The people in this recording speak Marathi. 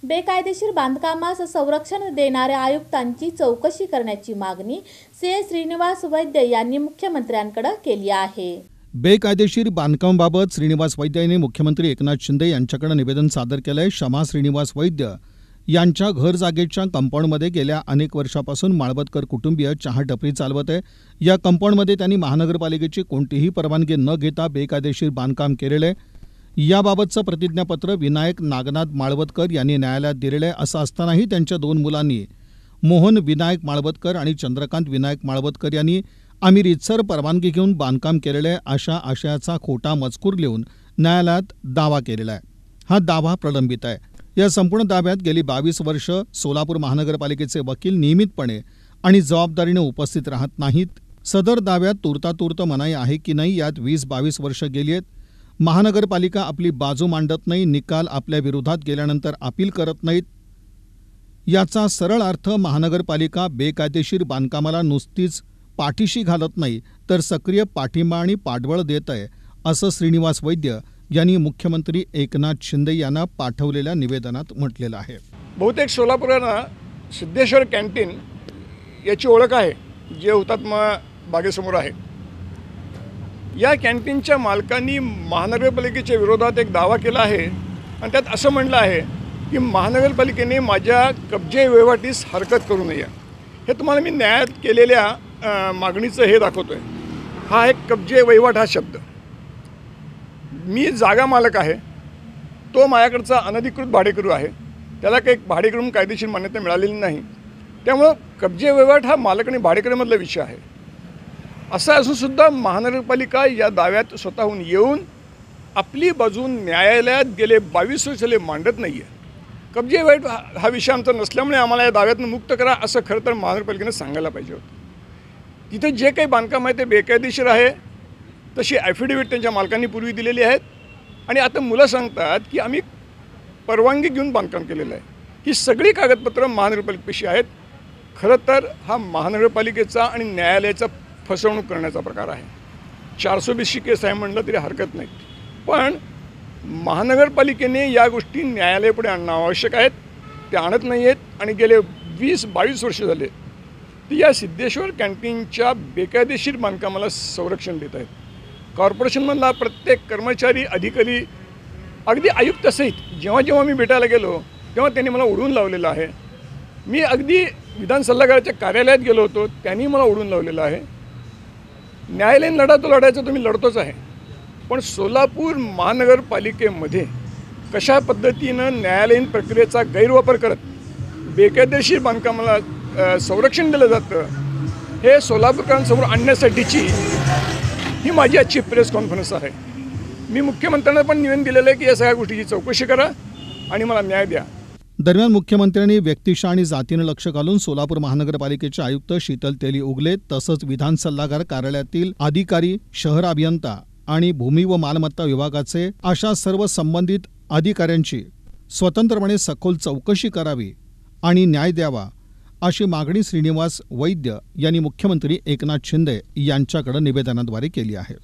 बेकायदेशीर बांधकामास संरक्षण देणाऱ्या आयुक्तांची चौकशी करण्याची मागणी सी. श्रीनिवास वैद्य यांनी मुख्यमंत्र्यांकडे केली आहे. बेकायदेशीर बांधकामाबाबत श्रीनिवास वैद्य यांनी मुख्यमंत्री एकनाथ शिंदे यांच्याकडे निवेदन सादर केलं आहे. शमा श्रीनिवास वैद्य यांच्या घर जागेच्या कंपाऊंडमध्ये गेल्या अनेक वर्षापासून माळवदकर कुटुंबीय चहा टपरी चालवत आहे. या कंपाऊंडमध्ये त्यांनी महानगरपालिकेची कोणतीही परवानगी न घेता बेकायदेशीर बांधकाम केलेलं आहे. याबाबतचं प्रतिज्ञापत्र विनायक नागनाथ माळवदकर यांनी न्यायालयात दिलेलं आहे. असं असतानाही त्यांच्या 2 मुलांनी मोहन विनायक माळवदकर आणि चंद्रकांत विनायक माळवदकर यांनी आम्ही रीतसर परवानगी घेऊन बांधकाम केलेलं आहे अशा आशयाचा खोटा मजकूर लिहून न्यायालयात दावा केलेला आहे. हा दावा प्रलंबित आहे. या संपूर्ण दाव्यात गेली 22 वर्ष सोलापूर महानगरपालिकेचे वकील नियमितपणे आणि जबाबदारीने उपस्थित राहत नाहीत. सदर दाव्यात तूर्तातूर्त मनाई आहे की नाही यात 20-22 वर्ष गेली आहेत. महानगरपालिका आपली बाजू मांडत नाही. निकाल आपल्या विरोधात गेल्यानंतर अपील करत नाहीत. याचा सरळ अर्थ महानगरपालिका बेकायदेशीर बांधकामाला नुसतीच पाठीशी घालत नाही तर सक्रिय पाठिंबा आणि पाठबळ देत आहे असं श्रीनिवास वैद्य यांनी मुख्यमंत्री एकनाथ शिंदे यांना पाठवलेल्या निवेदनात म्हटलेलं आहे. बहुतेक सोलापुरांना सिद्धेश्वर कॅन्टीन याची ओळख आहे, जे हुतात्मा बागेसमोर आहे. या कॅन्टीनच्या मालकांनी महानगरपालिकेच्या विरोधात एक दावा केला आहे आणि त्यात असं म्हणलं आहे की महानगरपालिकेने माझ्या कब्जे वहिवाटीस हरकत करू नये. हे तुम्हाला मी न्यायालयात केलेल्या मागणीचं हे दाखवतो आहे. हा एक कब्जे वहिवाट हा शब्द. मी जागा मालक आहे, तो माझ्याकडचा अनधिकृत भाडेकरू आहे, त्याला काही भाडेकरू म्हणून कायदेशीर मान्यता मिळालेली नाही. त्यामुळं कब्जे वहिवाट हा मालक आणि भाडेकरूमधला विषय आहे. असं असूनसुद्धा महानगरपालिका या दाव्यात स्वतःहून येऊन आपली बाजू न्यायालयात गेले 22 वर्ष झाले मांडत नाही आहे. कब्जे वहिवाट हा विषय आमचा नसल्यामुळे आम्हाला या दाव्यातून मुक्त करा असं खरं तर महानगरपालिकेनं सांगायला पाहिजे होतं. तिथे जे काही बांधकाम आहे ते बेकायदेशीर आहे, तशी ॲफिडेविट त्यांच्या मालकांनी पूर्वी दिलेली आहेत आणि आता मुलं सांगतात की आम्ही परवानगी घेऊन बांधकाम केलेलं आहे. ही सगळी कागदपत्रं महानगरपालिकेपाशी आहेत. खरं तर हा महानगरपालिकेचा आणि न्यायालयाचा फसवणूक करण्याचा प्रकार आहे. 420ची केस आहे म्हणलं तरी हरकत नाही. पण महानगरपालिकेने या गोष्टी न्यायालयापुढे आणणं आवश्यक आहेत. ते आणत नाही आहेत आणि गेले 20-22 वर्ष झाले ती या सिद्धेश्वर कॅन्टीनच्या बेकायदेशीर बांधकामाला संरक्षण देत आहेत. कॉर्पोरेशनमधला प्रत्येक कर्मचारी, अधिकारी, अगदी आयुक्तसहित जेव्हा मी भेटायला गेलो तेव्हा त्यांनी मला उडवून लावलेलं आहे. मी अगदी विधान सल्लागाराच्या कार्यालयात गेलो होतो, त्यांनी मला उडवून लावलेलं आहे. न्यायालयीन लढा तो लढायचा तुम्ही लढतोच आहे. पण सोलापूर महानगरपालिकेमध्ये कशा पद्धतीनं न्यायालयीन प्रक्रियेचा गैरवापर करत बेकायदेशीर बांधकामाला संरक्षण दिलं जातं हे सोलापूरकरांसमोर आणण्यासाठीची ही माझी आजची प्रेस कॉन्फरन्स आहे. मी मुख्यमंत्र्यांना पण निवेदन दिलेलं आहे की या सगळ्या गोष्टीची चौकशी करा आणि मला न्याय द्या. दरम्यान मुख्यमंत्र्यांनी व्यक्तिशः आणि जातीनं लक्ष घालून सोलापूर महानगरपालिकेचे आयुक्त शीतल तेली उगले तसंच विधान सल्लागार कार्यालयातील अधिकारी, शहर अभियंता आणि भूमी व मालमत्ता विभागाचे अशा सर्व संबंधित अधिकाऱ्यांची स्वतंत्रपणे सखोल चौकशी करावी आणि न्याय द्यावा अशी मागणी श्रीनिवास वैद्य यांनी मुख्यमंत्री एकनाथ शिंदे यांच्याकडे निवेदनाद्वारे केली आहे.